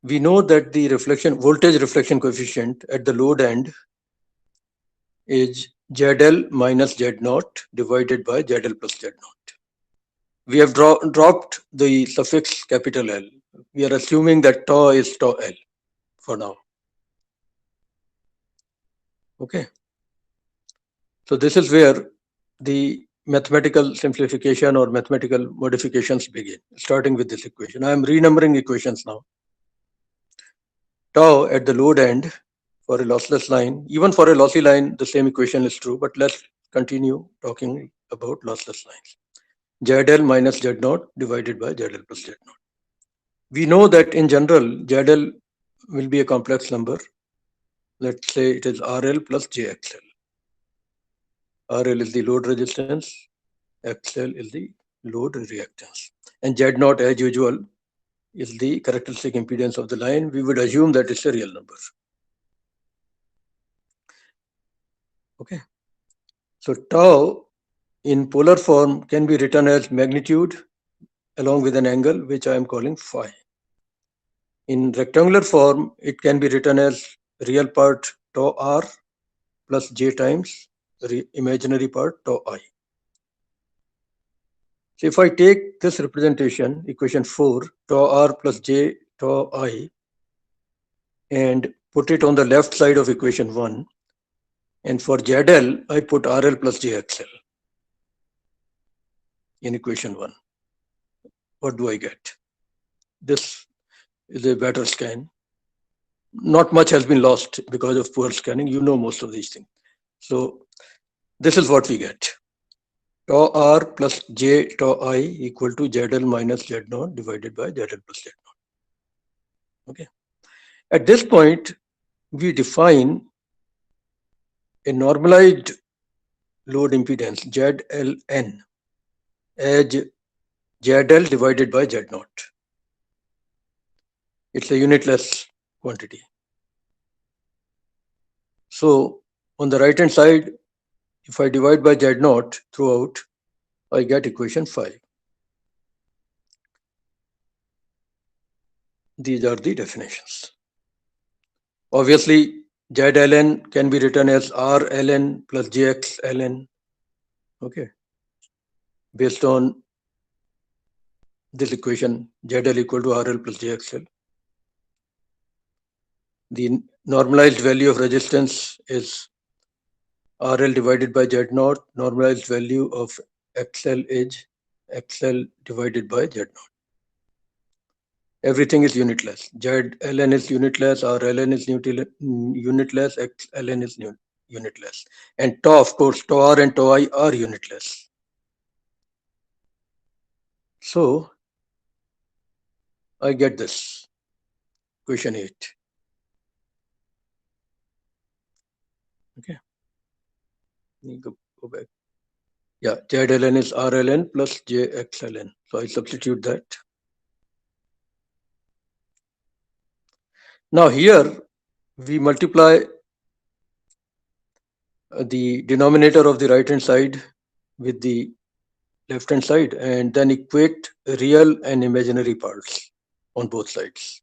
we know that the voltage reflection coefficient at the load end is ZL minus Z naught divided by ZL plus Z naught. We have dropped the suffix capital L. We are assuming that tau is tau L for now. Okay. So this is where the mathematical simplification or mathematical modifications begin, starting with this equation. I am renumbering equations now. Tau at the load end for a lossless line, even for a lossy line, the same equation is true, but let's continue talking about lossless lines. ZL minus Z naught divided by ZL plus Z naught. We know that in general, ZL will be a complex number. Let's say it is RL plus JXL. RL is the load resistance, XL is the load reactance. And Z naught, as usual, is the characteristic impedance of the line. We would assume that it's a real number. Okay. So tau in polar form can be written as magnitude along with an angle, which I am calling phi. In rectangular form, it can be written as real part tau r plus j times imaginary part tau I. So if I take this representation, equation 4, tau r plus j tau I, and put it on the left side of equation 1, and for ZL, I put RL plus JXL in equation 1. What do I get? This is a better scan. Not much has been lost because of poor scanning. You know most of these things. So this is what we get. Tau R plus J tau I equal to ZL minus Z naught divided by ZL plus Z naught. Okay. At this point, we define a normalized load impedance ZLN as ZL divided by Z naught. It's a unitless quantity. So on the right hand side, if I divide by Z naught throughout, I get equation 5. These are the definitions. Obviously, ZLN can be written as RLN plus JXLN. Okay. Based on this equation, ZL equal to RL plus JXL. The normalized value of resistance is RL divided by Z naught. Normalized value of XL is XL divided by Z naught. Everything is unitless. ZLN is unitless, RLN is unitless, XLN is unitless. And tau, of course, tau R and tau I are unitless. So I get this, equation 8. Okay. Go back. Yeah, ZLN is RLN plus JXLN. So I substitute that. Now here we multiply the denominator of the right hand side with the left hand side and then equate real and imaginary parts on both sides.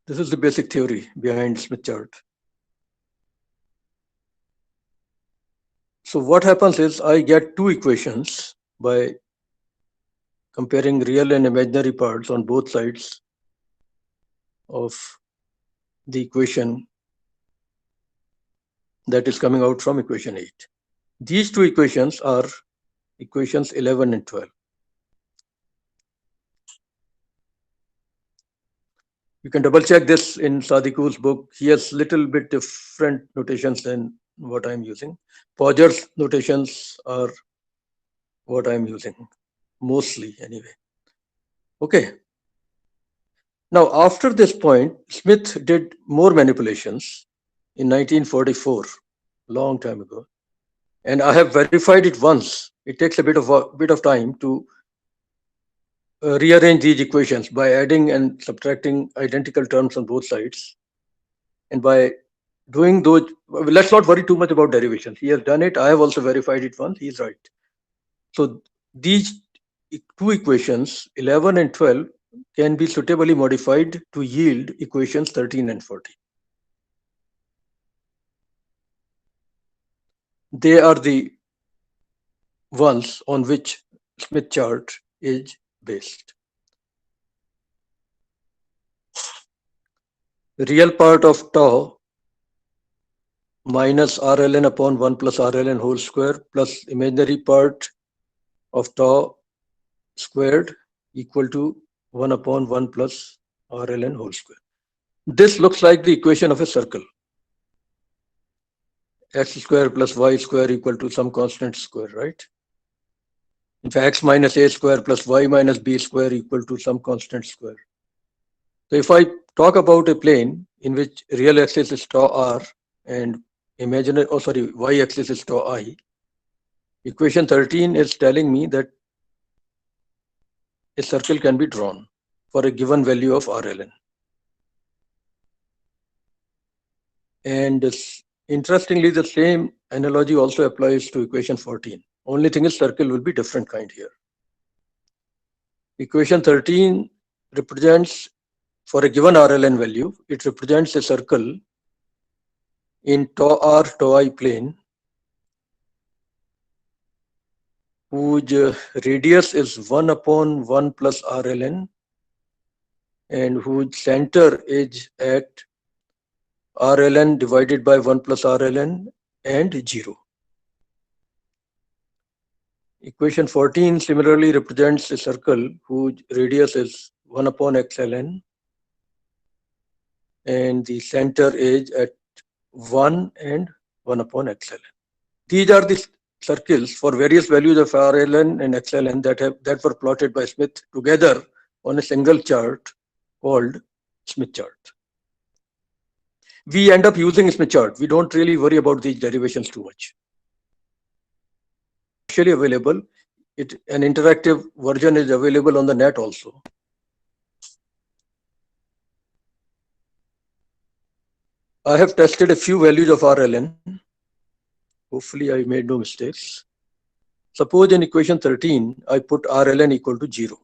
This is the basic theory behind Smith chart. So what happens is I get two equations by comparing real and imaginary parts on both sides of the equation that is coming out from equation 8. These two equations are equations 11 and 12. You can double check this in Sadiku's book. He has little bit different notations than what I'm using. Podger's notations are what I'm using, mostly anyway. Okay. Now, after this point, Smith did more manipulations in 1944, long time ago. And I have verified it once. It takes a bit of time to rearrange these equations by adding and subtracting identical terms on both sides, and by doing those, let's not worry too much about derivations. He has done it. I have also verified it once. He's right. So these two equations, 11 and 12, can be suitably modified to yield equations 13 and 14. They are the ones on which Smith chart is based. The real part of tau minus RLN upon 1 plus RLN whole square plus imaginary part of tau squared equal to 1 upon 1 plus RLN whole square. This looks like the equation of a circle. X square plus y square equal to some constant square, right? In fact, x minus a square plus y minus b square equal to some constant square. So if I talk about a plane in which real axis is tau r and imaginary, y axis is tau I, equation 13 is telling me that a circle can be drawn for a given value of RLN. And interestingly, the same analogy also applies to equation 14. Only thing is circle will be different kind here. Equation 13 represents, for a given RLN value, it represents a circle in tau r, tau I plane whose radius is 1 upon 1 plus RLN and whose center is at RLN divided by 1 plus RLN and 0. Equation 14 similarly represents a circle whose radius is 1 upon XLN and the center is at 1 and 1 upon XLN. These are the circles for various values of RLN and XLN that were plotted by Smith together on a single chart called Smith chart. We end up using Smith chart. We don't really worry about these derivations too much. Actually available. An interactive version is available on the net also. I have tested a few values of RLN. Hopefully I made no mistakes. Suppose in equation 13, I put RLN equal to 0.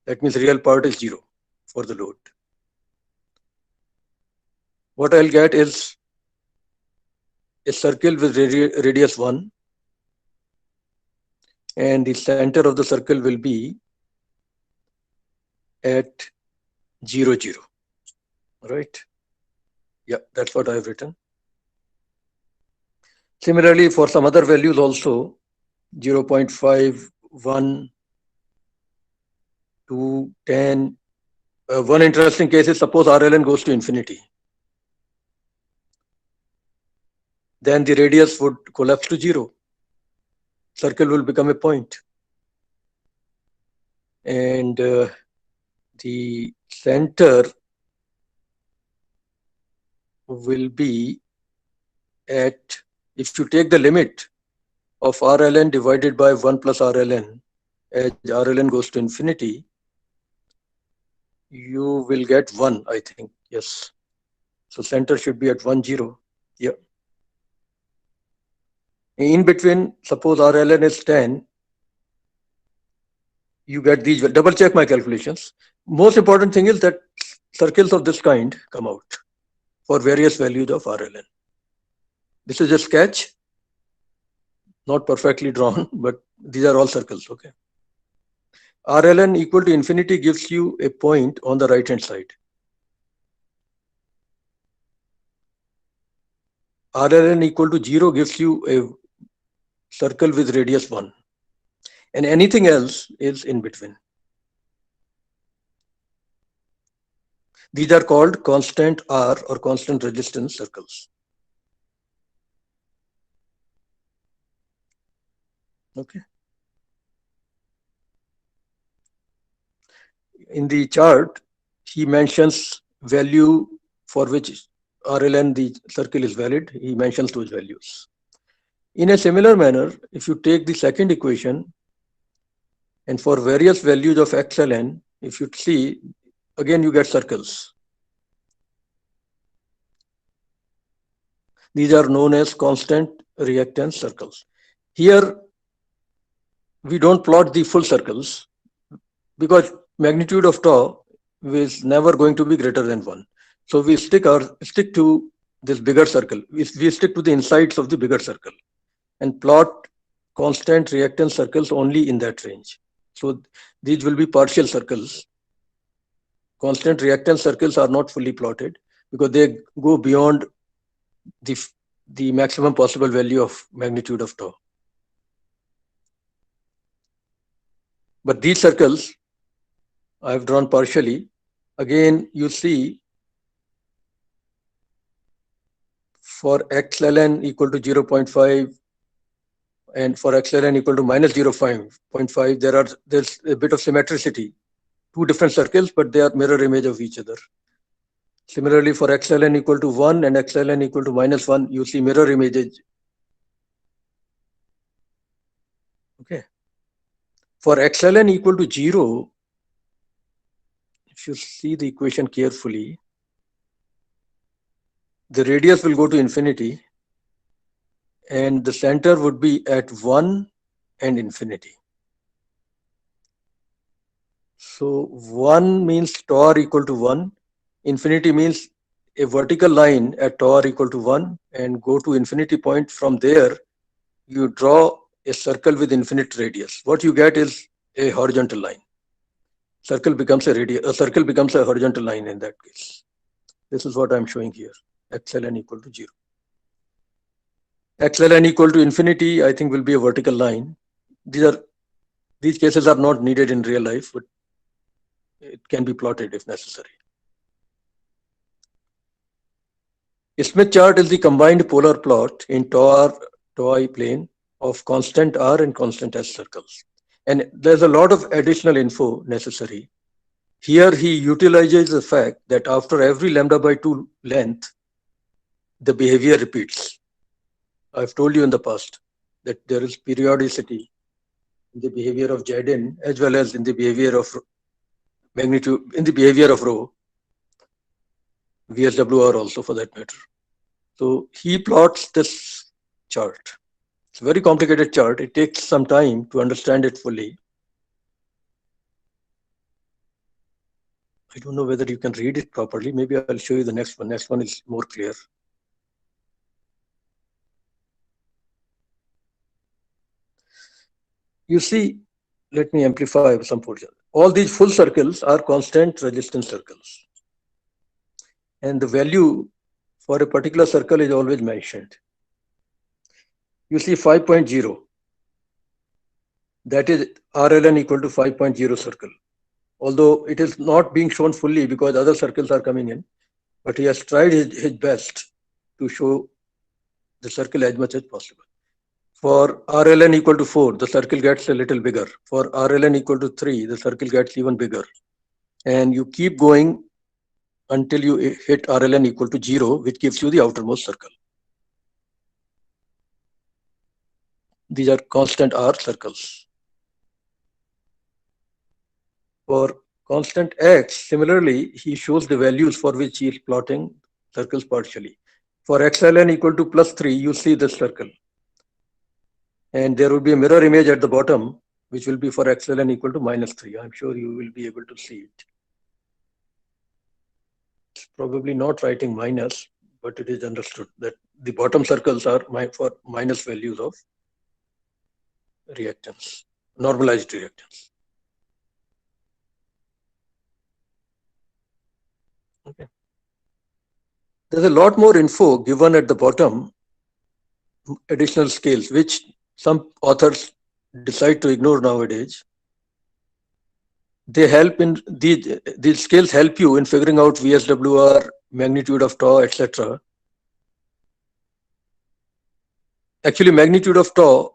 That means real part is 0 for the load. What I'll get is a circle with radius 1 and the center of the circle will be at 0, 0, right? Yeah, that's what I've written. Similarly, for some other values also, 0.5, 1, 2, 10. One interesting case is suppose RLN goes to infinity. Then the radius would collapse to 0. Circle will become a point. And the center will be at, if you take the limit of RLN divided by 1 plus RLN, as RLN goes to infinity, you will get 1, I think. Yes. So center should be at 1, 0. Yeah. In between, suppose RLN is 10, you get these. Double check my calculations. Most important thing is that circles of this kind come out for various values of RLN. This is a sketch, not perfectly drawn, but these are all circles, okay? RLN equal to infinity gives you a point on the right hand side. RLN equal to 0 gives you a circle with radius 1. And anything else is in between. These are called constant R or constant resistance circles. Okay. In the chart, he mentions value for which RLN, the circle is valid. He mentions those values. In a similar manner, if you take the second equation, and for various values of XLN, if you see, again you get circles. These are known as constant reactance circles. Here, we don't plot the full circles because magnitude of tau is never going to be greater than 1. So we stick to this bigger circle. We stick to the insides of the bigger circle and plot constant reactance circles only in that range. So these will be partial circles. Constant reactance circles are not fully plotted because they go beyond the maximum possible value of magnitude of tau. But these circles I have drawn partially. Again, you see for xln equal to 0.5 and for xln equal to minus 0.5, there's a bit of symmetricity. Two different circles, but they are mirror image of each other. Similarly, for xln equal to 1 and xln equal to minus 1, you see mirror images. Okay. For xln equal to 0, if you see the equation carefully, the radius will go to infinity and the center would be at 1 and infinity. So 1 means tau r equal to 1. Infinity means a vertical line at tau r equal to 1 and go to infinity point. From there, you draw a circle with infinite radius. What you get is a horizontal line. Circle becomes a horizontal line in that case. This is what I'm showing here. Xln equal to 0. Xln equal to infinity, I think, will be a vertical line. These cases are not needed in real life, but it can be plotted if necessary. A Smith chart is the combined polar plot in tau I plane of constant r and constant s circles. And there's a lot of additional info necessary. Here he utilizes the fact that after every lambda by 2 length, the behavior repeats. I've told you in the past that there is periodicity in the behavior of Zn as well as in the behavior of magnitude, in the behavior of rho, VSWR also for that matter. So he plots this chart. It's a very complicated chart. It takes some time to understand it fully. I don't know whether you can read it properly. Maybe I'll show you the next one. Next one is more clear. You see, let me amplify some portion. All these full circles are constant resistance circles. And the value for a particular circle is always mentioned. You see 5.0. That is RLN equal to 5.0 circle. Although it is not being shown fully because other circles are coming in, but he has tried his best to show the circle as much as possible. For RLN equal to 4, the circle gets a little bigger. For RLN equal to 3, the circle gets even bigger. And you keep going until you hit RLN equal to 0, which gives you the outermost circle. These are constant R circles. For constant X, similarly, he shows the values for which he is plotting circles partially. For xln equal to plus 3, you see this circle. And there will be a mirror image at the bottom, which will be for xln equal to minus 3. I'm sure you will be able to see it. It's probably not writing minus, but it is understood that the bottom circles are for minus values of reactance, normalized reactance. Okay. There's a lot more info given at the bottom, additional scales, which some authors decide to ignore nowadays. They help in these scales help you in figuring out VSWR, magnitude of tau, etc. Actually, magnitude of tau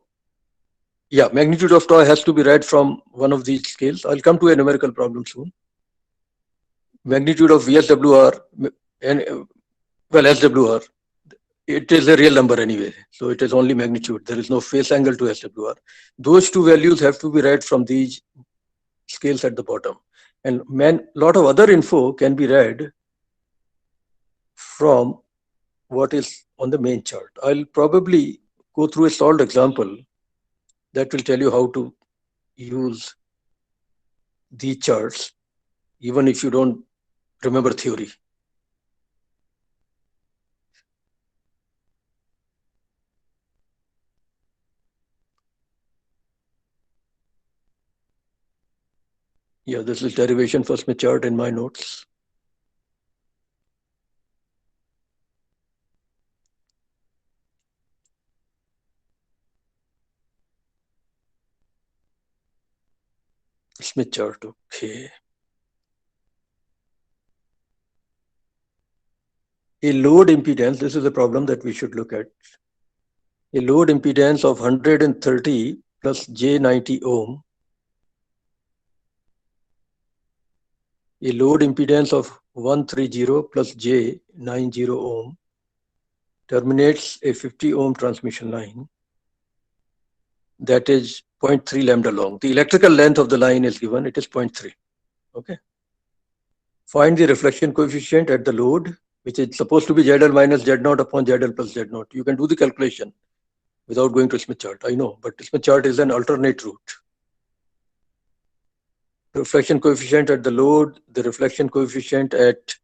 has to be read from one of these scales. I'll come to a numerical problem soon. Magnitude of VSWR and SWR, it is a real number anyway, so it is only magnitude. There is no phase angle to SWR. Those two values have to be read from these scales at the bottom. And lot of other info can be read from what is on the main chart. I'll probably go through a solved example that will tell you how to use these charts, even if you don't remember theory. Yeah, this is derivation for Smith chart in my notes. Smith chart, okay. A load impedance, this is a problem that we should look at. A load impedance of 130 plus J90 ohm. A load impedance of 130 plus J90 ohm terminates a 50 ohm transmission line that is 0.3 lambda long. The electrical length of the line is given, it is 0.3. Okay. Find the reflection coefficient at the load, which is supposed to be ZL minus Z0 upon ZL plus Z0. You can do the calculation without going to Smith chart. I know, but Smith chart is an alternate route. Reflection coefficient at the load, the reflection coefficient at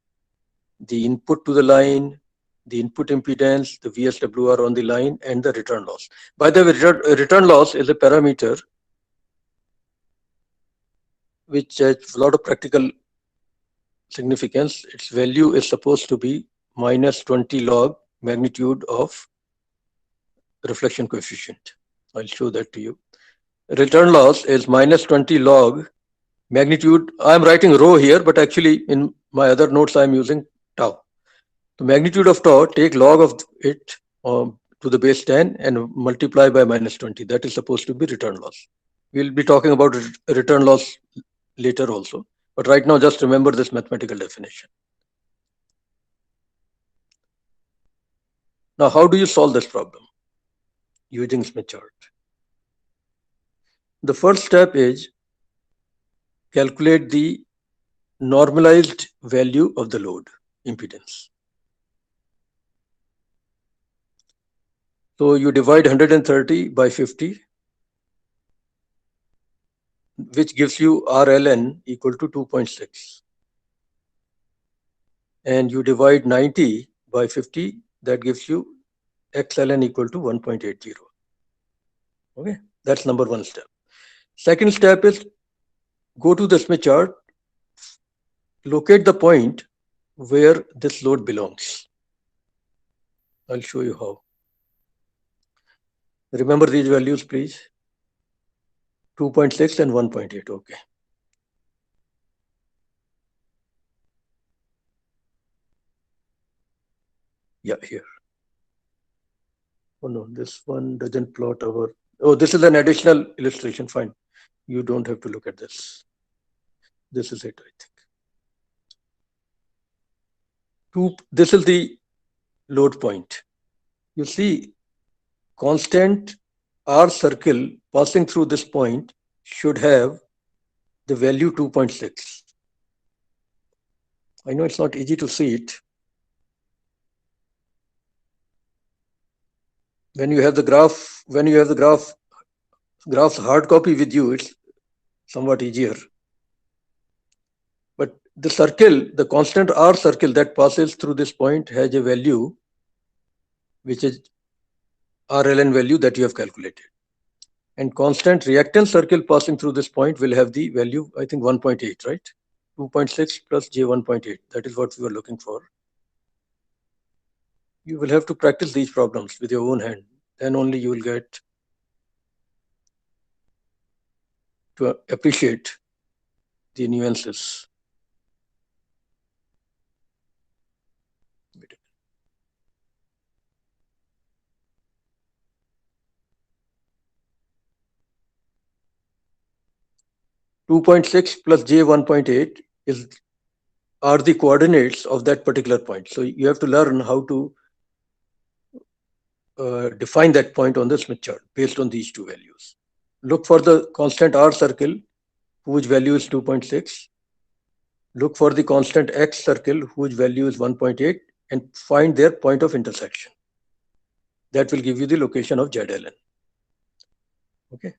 the input to the line, the input impedance, the VSWR on the line, and the return loss. By the way, return loss is a parameter which has a lot of practical significance. Its value is supposed to be minus 20 log magnitude of reflection coefficient. I'll show that to you. Return loss is minus 20 log magnitude. I'm writing rho here, but actually in my other notes I'm using tau. The magnitude of tau, take log of it to the base 10 and multiply by minus 20. That is supposed to be return loss. We'll be talking about return loss later also. But right now, just remember this mathematical definition. Now, how do you solve this problem using Smith chart? The first step is calculate the normalized value of the load impedance. So you divide 130 by 50, which gives you RLN equal to 2.6. And you divide 90 by 50, that gives you XLN equal to 1.80. Okay, that's number one step. Second step is go to the Smith chart, locate the point where this load belongs. I'll show you how. Remember these values, please. 2.6 and 1.8. Okay. Yeah, here. Oh no, this one doesn't plot our. Oh, this is an additional illustration. Fine. You don't have to look at this. This is it, I think. This is the load point. You see, constant R circle passing through this point should have the value 2.6. I know it's not easy to see it. When you have the graph's hard copy with you, it's somewhat easier. But the circle, the constant R circle that passes through this point has a value which is RLN value that you have calculated. And constant reactance circle passing through this point will have the value, I think 1.8, right? 2.6 plus J1.8. That is what we were looking for. You will have to practice these problems with your own hand. Then only you will get to appreciate the nuances. 2.6 plus J1.8 are the coordinates of that particular point. So you have to learn how to define that point on the Smith chart based on these two values. Look for the constant R circle, whose value is 2.6. Look for the constant X circle, whose value is 1.8. and find their point of intersection. That will give you the location of ZLN. Okay.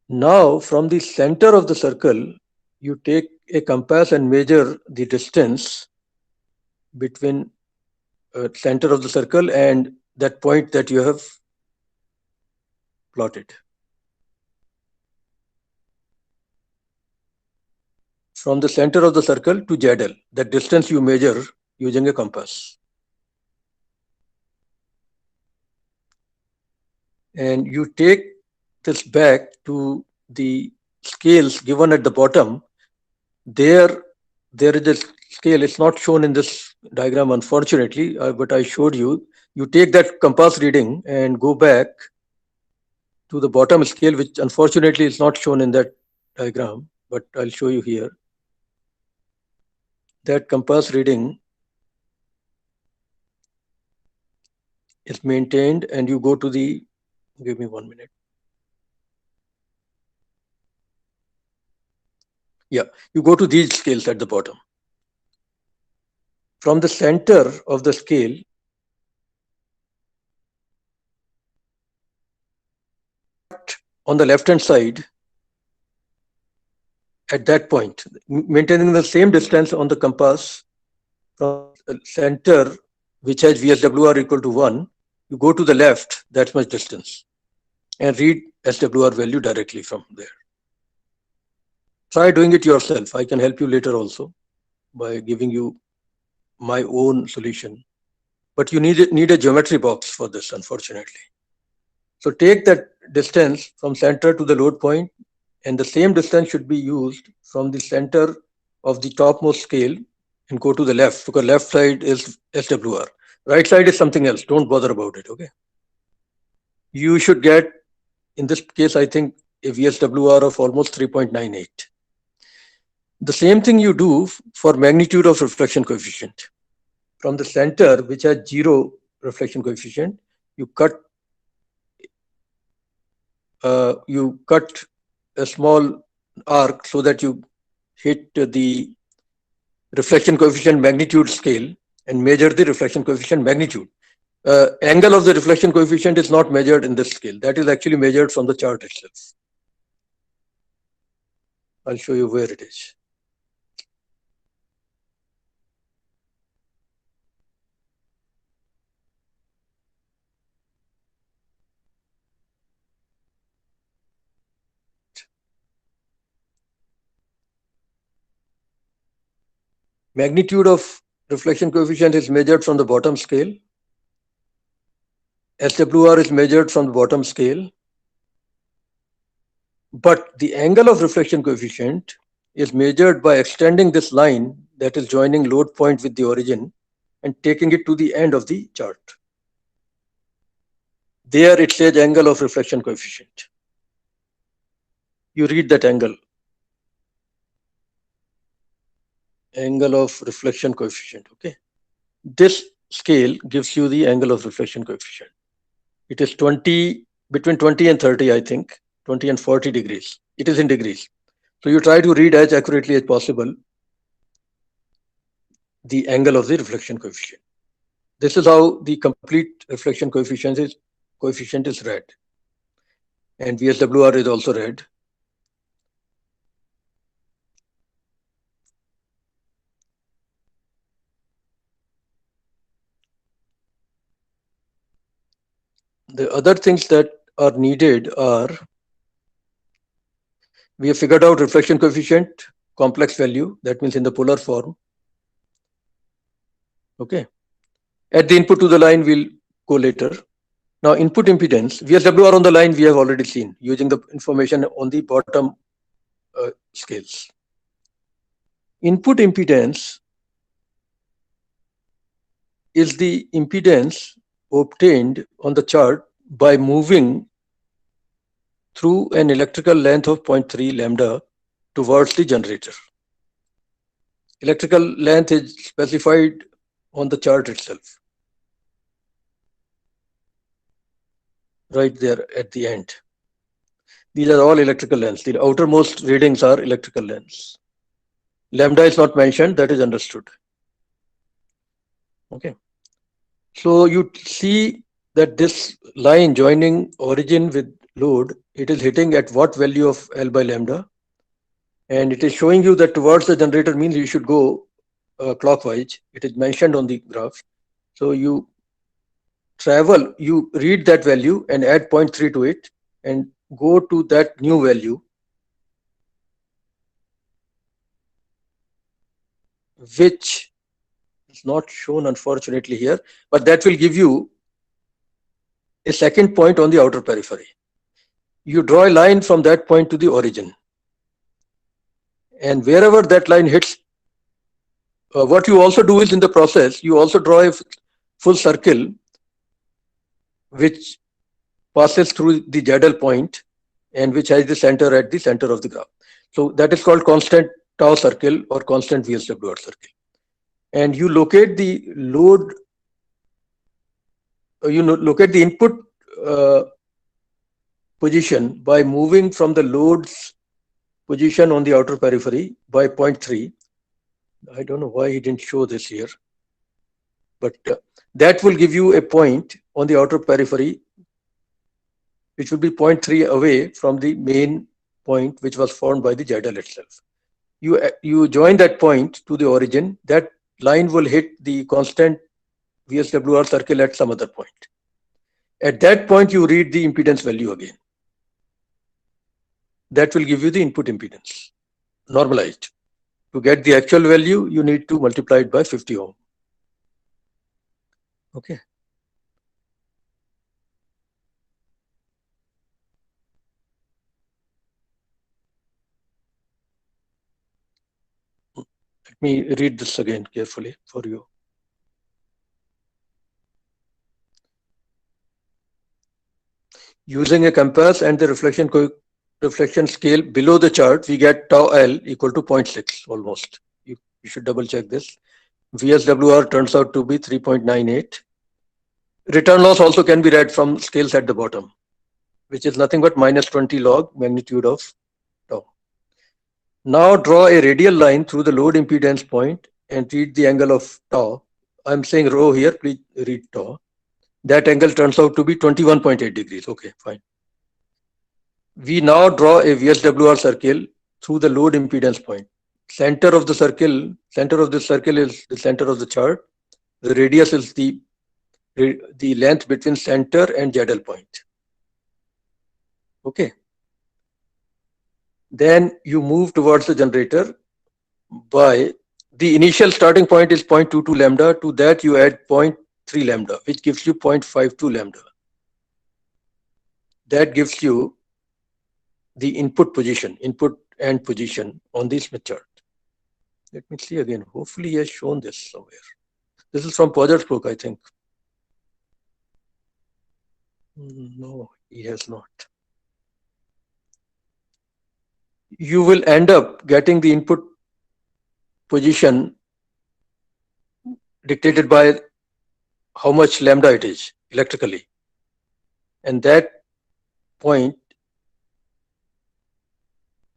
Now, from the center of the circle, you take a compass and measure the distance between center of the circle and that point that you have plotted. From the center of the circle to ZL, that distance you measure using a compass. And you take this back to the scales given at the bottom. There is a scale. It's not shown in this diagram, unfortunately, but I showed you. You take that compass reading and go back to the bottom scale, which unfortunately is not shown in that diagram, but I'll show you here. That compass reading is maintained, and you go to the, give me 1 minute. Yeah, you go to these scales at the bottom. From the center of the scale, on the left hand side, at that point, maintaining the same distance on the compass from the center, which has VSWR equal to 1, you go to the left that much distance and read SWR value directly from there. Try doing it yourself. I can help you later also by giving you my own solution. But you need a geometry box for this, unfortunately. So take that distance from center to the load point, and the same distance should be used from the center of the topmost scale and go to the left, because left side is SWR. Right side is something else. Don't bother about it, okay? You should get, in this case, I think, a VSWR of almost 3.98. The same thing you do for magnitude of reflection coefficient. From the center, which has 0 reflection coefficient, you cut a small arc so that you hit the reflection coefficient magnitude scale and measure the reflection coefficient magnitude. Angle of the reflection coefficient is not measured in this scale. That is actually measured from the chart itself. I'll show you where it is. Magnitude of reflection coefficient is measured from the bottom scale. SWR is measured from the bottom scale. But the angle of reflection coefficient is measured by extending this line that is joining load point with the origin and taking it to the end of the chart. There it says angle of reflection coefficient. You read that angle. Angle of reflection coefficient, okay? This scale gives you the angle of reflection coefficient. It is 20, between 20 and 30, I think, 20 and 40 degrees. It is in degrees. So you try to read as accurately as possible the angle of the reflection coefficient. This is how the complete reflection coefficient is read. And VSWR is also read. The other things that are needed are, we have figured out reflection coefficient, complex value, that means in the polar form. Okay. At the input to the line, we'll go later. Now, input impedance, VSWR on the line, we have already seen using the information on the bottom scales. Input impedance is the impedance obtained on the chart by moving through an electrical length of 0.3 lambda towards the generator. Electrical length is specified on the chart itself, right there at the end. These are all electrical lengths. The outermost readings are electrical lengths. Lambda is not mentioned, that is understood. Okay. So you see that this line joining origin with load, it is hitting at what value of L by lambda? And it is showing you that towards the generator means you should go clockwise. It is mentioned on the graph. So you travel, you read that value and add 0.3 to it and go to that new value, which is not shown unfortunately here, but that will give you a second point on the outer periphery. You draw a line from that point to the origin. And wherever that line hits, what you also do is in the process, you also draw a full circle which passes through the ZL point and which has the center at the center of the graph. So that is called constant tau circle or constant VSWR circle. And you locate the load, locate the input position by moving from the load's position on the outer periphery by 0.3. I don't know why he didn't show this here, but that will give you a point on the outer periphery, which will be 0.3 away from the main point, which was formed by the ZL itself. You join that point to the origin, that line will hit the constant VSWR circle at some other point. At that point, you read the impedance value again. That will give you the input impedance, normalized. To get the actual value, you need to multiply it by 50 ohm. Okay. Let me read this again carefully for you. Using a compass and the reflection scale below the chart, we get tau L equal to 0.6 almost. You should double check this. VSWR turns out to be 3.98. Return loss also can be read from scales at the bottom, which is nothing but minus 20 log magnitude of tau. Now draw a radial line through the load impedance point and read the angle of tau. I'm saying rho here, please read tau. That angle turns out to be 21.8 degrees. Okay, fine. We now draw a VSWR circle through the load impedance point. Center of this circle is the center of the chart. The radius is the length between center and ZL point. Okay. Then you move towards the generator by the initial starting point is 0.22 lambda. To that you add 0.3 lambda, which gives you 0.52 lambda. That gives you the input and position on the Smith chart. Let me see again. Hopefully he has shown this somewhere. This is from Podger's book, I think. No, he has not. You will end up getting the input position dictated by how much lambda it is electrically. And that point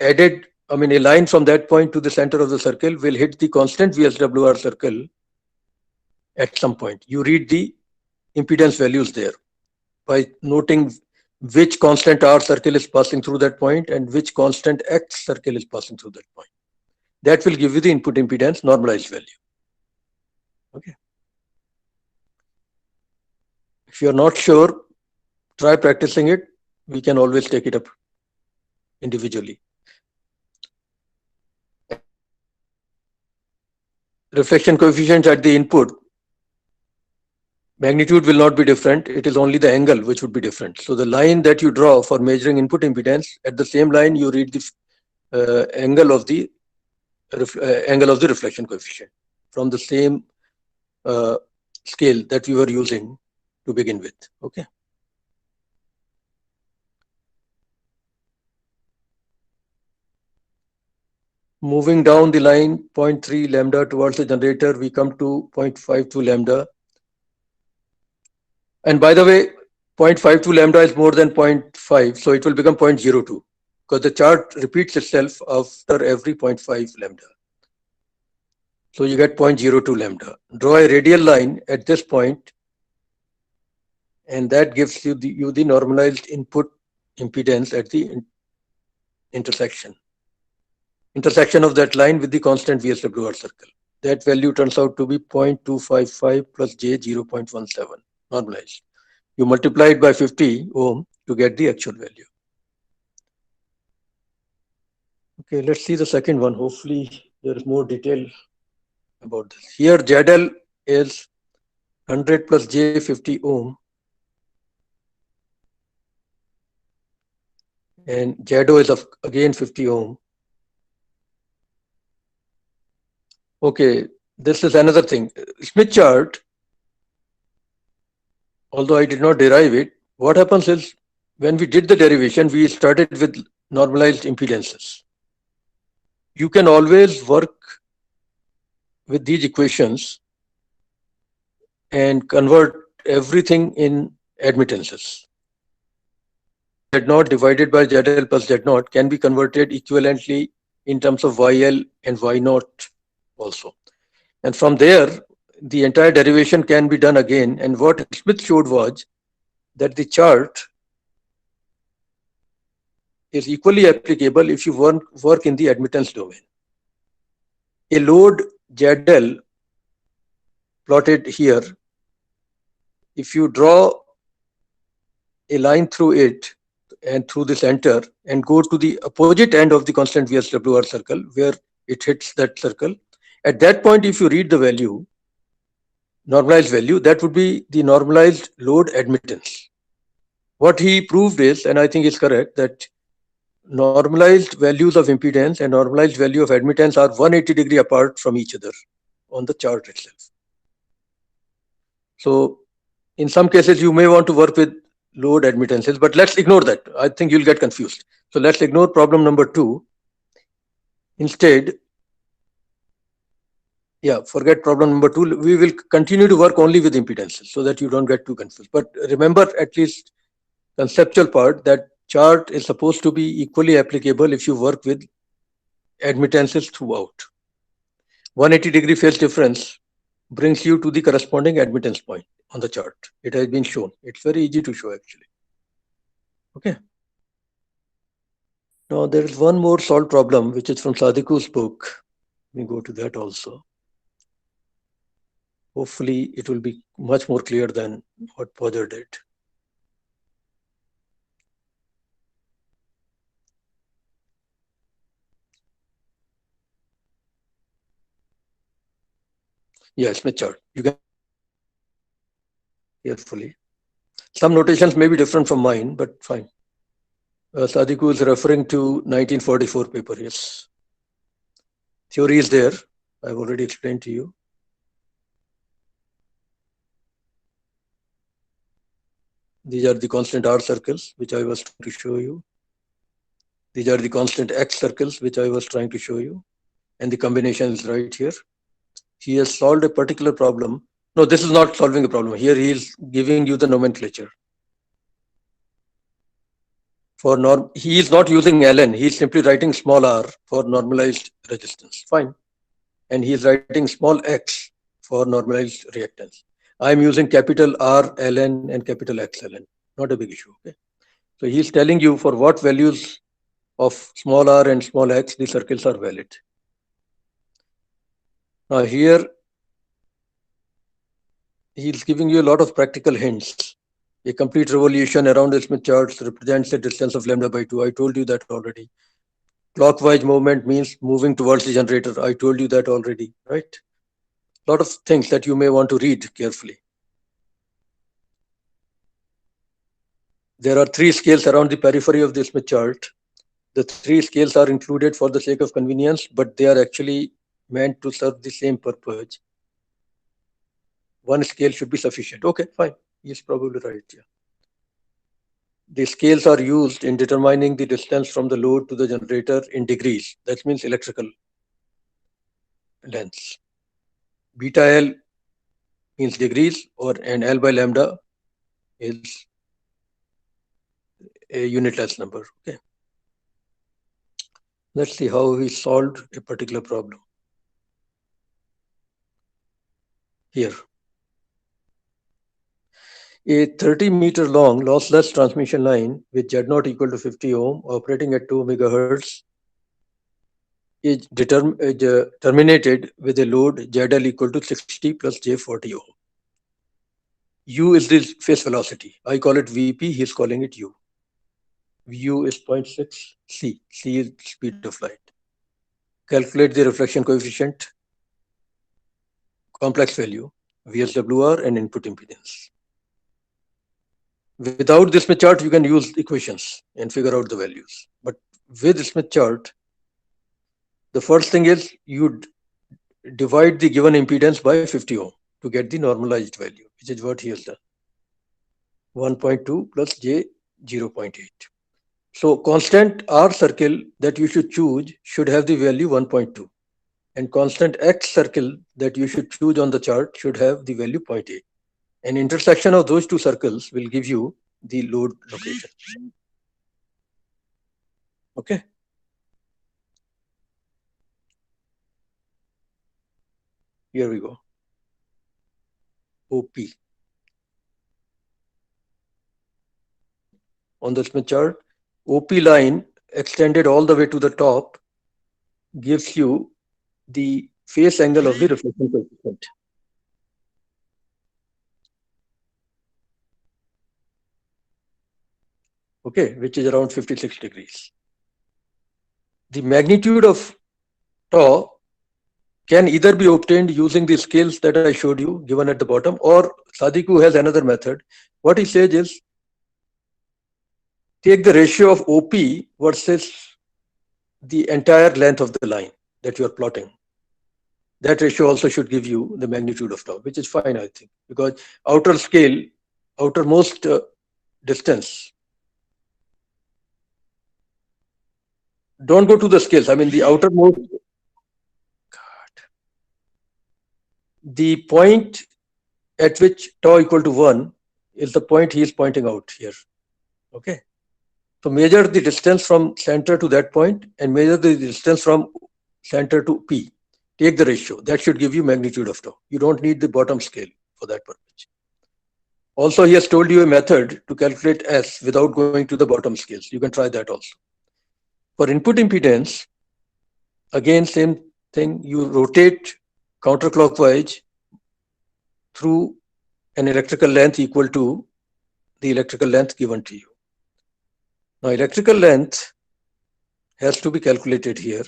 added, a line from that point to the center of the circle will hit the constant VSWR circle at some point. You read the impedance values there by noting which constant R circle is passing through that point and which constant X circle is passing through that point. That will give you the input impedance normalized value. Okay. If you are not sure, try practicing it. We can always take it up individually. Reflection coefficient at the input, magnitude will not be different. It is only the angle which would be different. So the line that you draw for measuring input impedance, at the same line you read the angle of the reflection coefficient from the same scale that we were using to begin with. Okay. Moving down the line 0.3 lambda towards the generator, we come to 0.52 lambda. And by the way, 0.52 lambda is more than 0.5, so it will become 0.02 because the chart repeats itself after every 0.5 lambda. So you get 0.02 lambda. Draw a radial line at this point, and that gives you the normalized input impedance at the intersection of that line with the constant VSWR circle. That value turns out to be 0.255 plus J 0.17 normalized. You multiply it by 50 ohm to get the actual value. Okay, let's see the second one. Hopefully there is more detail about this. Here ZL is 100 plus J 50 ohm, and ZO is again 50 ohm. Okay, this is another thing. Smith chart, although I did not derive it, what happens is when we did the derivation, we started with normalized impedances. You can always work with these equations and convert everything in admittances. Z0 divided by ZL plus Z0 can be converted equivalently in terms of YL and Y0 also. And from there, the entire derivation can be done again. And what Smith showed was that the chart is equally applicable if you work in the admittance domain. A load ZL plotted here, if you draw a line through it and through the center and go to the opposite end of the constant VSWR circle where it hits that circle, at that point, if you read the value, normalized value, that would be the normalized load admittance. What he proved is, and I think it's correct, that normalized values of impedance and normalized value of admittance are 180-degree apart from each other on the chart itself. So in some cases, you may want to work with load admittances, but let's ignore that. I think you'll get confused. So let's ignore problem number 2. Instead, forget problem number 2. We will continue to work only with impedances so that you don't get too confused. But remember, at least conceptual part, that chart is supposed to be equally applicable if you work with admittances throughout. 180-degree phase difference brings you to the corresponding admittance point on the chart. It has been shown. It's very easy to show actually. Okay. Now there is one more solved problem which is from Sadiku's book. Let me go to that also. Hopefully it will be much more clear than what Podger did. Yeah, Smith chart. You can carefully. Some notations may be different from mine, but fine. Sadiku is referring to 1944 paper, yes. Theory is there. I've already explained to you. These are the constant R circles, which I was trying to show you. These are the constant X circles, which I was trying to show you. And the combination is right here. He has solved a particular problem. No, this is not solving a problem. Here he is giving you the nomenclature. He is not using ln. He is simply writing small r for normalized resistance. Fine. And he is writing small x for normalized reactance. I'm using capital R ln and capital X ln. Not a big issue. Okay. So he is telling you for what values of small r and small x the circles are valid. Now here he is giving you a lot of practical hints. A complete revolution around the Smith charts represents a distance of lambda by 2. I told you that already. Clockwise movement means moving towards the generator. I told you that already, right? A lot of things that you may want to read carefully. There are 3 scales around the periphery of the Smith chart. The 3 scales are included for the sake of convenience, but they are actually meant to serve the same purpose. One scale should be sufficient. Okay, fine. He's probably right. Yeah. The scales are used in determining the distance from the load to the generator in degrees. That means electrical lengths. Beta L means degrees, and L by lambda is a unitless number. Okay. Let's see how we solved a particular problem. here. A 30-meter long lossless transmission line with Z0 equal to 50 ohm operating at 2 megahertz is terminated with a load ZL equal to 60 plus J40 ohm. U is the phase velocity. I call it VP, he is calling it U. U is 0.6 C. C is speed of light. Calculate the reflection coefficient, complex value, VSWR, and input impedance. Without this Smith chart, you can use equations and figure out the values. But with Smith chart, the first thing is you divide the given impedance by 50 ohm to get the normalized value, which is what he has done. 1.2 plus J 0.8. So constant R circle that you should choose should have the value 1.2. And constant X circle that you should choose on the chart should have the value 0.8. An intersection of those two circles will give you the load location. Okay. Here we go. OP. On the Smith chart, OP line extended all the way to the top gives you the phase angle of the reflection coefficient. Okay, which is around 56 degrees. The magnitude of tau can either be obtained using the scales that I showed you given at the bottom, or Sadiku has another method. What he says is take the ratio of OP versus the entire length of the line that you are plotting. That ratio also should give you the magnitude of tau, which is fine, I think, because outer scale, outermost distance. Don't go to the scales. I mean, the outermost. The point at which tau equal to 1 is the point he is pointing out here. Okay. So measure the distance from center to that point and measure the distance from center to P. Take the ratio. That should give you magnitude of tau. You don't need the bottom scale for that purpose. Also, he has told you a method to calculate S without going to the bottom scales. You can try that also. For input impedance, again, same thing. You rotate counterclockwise through an electrical length equal to the electrical length given to you. Now, electrical length has to be calculated here.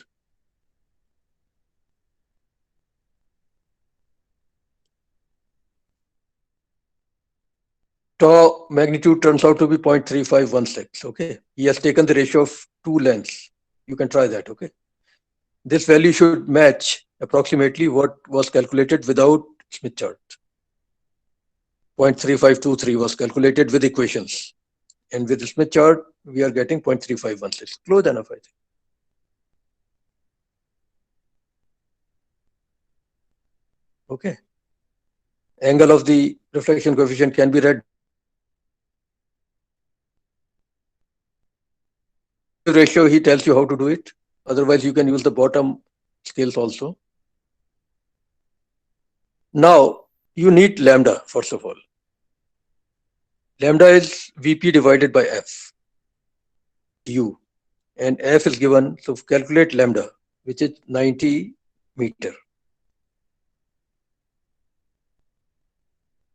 Tau magnitude turns out to be 0.3516. Okay. He has taken the ratio of two lengths. You can try that. Okay. This value should match approximately what was calculated without Smith chart. 0.3523 was calculated with equations. And with the Smith chart, we are getting 0.3516. Close enough, I think. Okay. Angle of the reflection coefficient can be read. Ratio, he tells you how to do it. Otherwise, you can use the bottom scales also. Now, you need lambda, first of all. Lambda is VP divided by F, U. And F is given, so calculate lambda, which is 90 meter.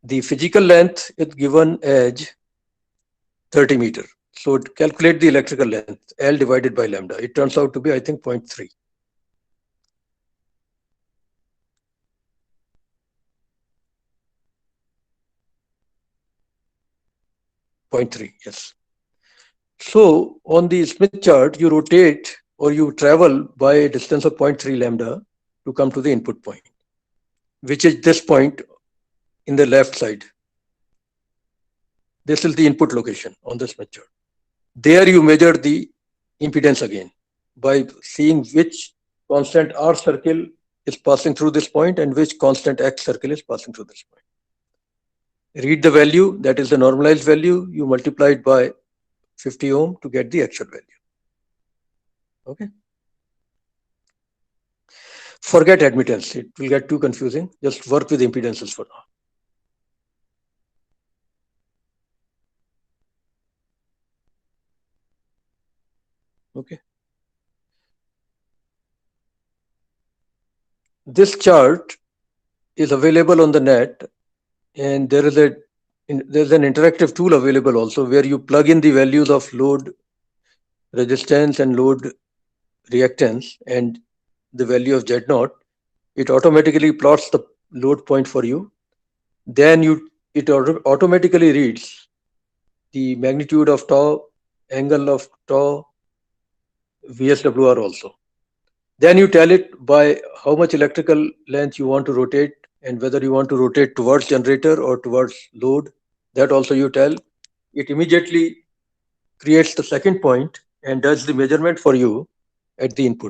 The physical length is given as 30 meter. So calculate the electrical length, L divided by lambda. It turns out to be, I think, 0.3. 0.3, yes. So on the Smith chart, you rotate or you travel by a distance of 0.3 lambda to come to the input point, which is this point in the left side. This is the input location on the Smith chart. There you measure the impedance again by seeing which constant R circle is passing through this point and which constant X circle is passing through this point. Read the value, that is the normalized value, you multiply it by 50 ohm to get the actual value. Okay. Forget admittance. It will get too confusing. Just work with impedances for now. Okay. This chart is available on the net, and there's an interactive tool available also where you plug in the values of load resistance and load reactance and the value of Z naught. It automatically plots the load point for you. Then it automatically reads the magnitude of tau, angle of tau, VSWR also. Then you tell it by how much electrical length you want to rotate and whether you want to rotate towards generator or towards load. That also you tell. It immediately creates the second point and does the measurement for you at the input.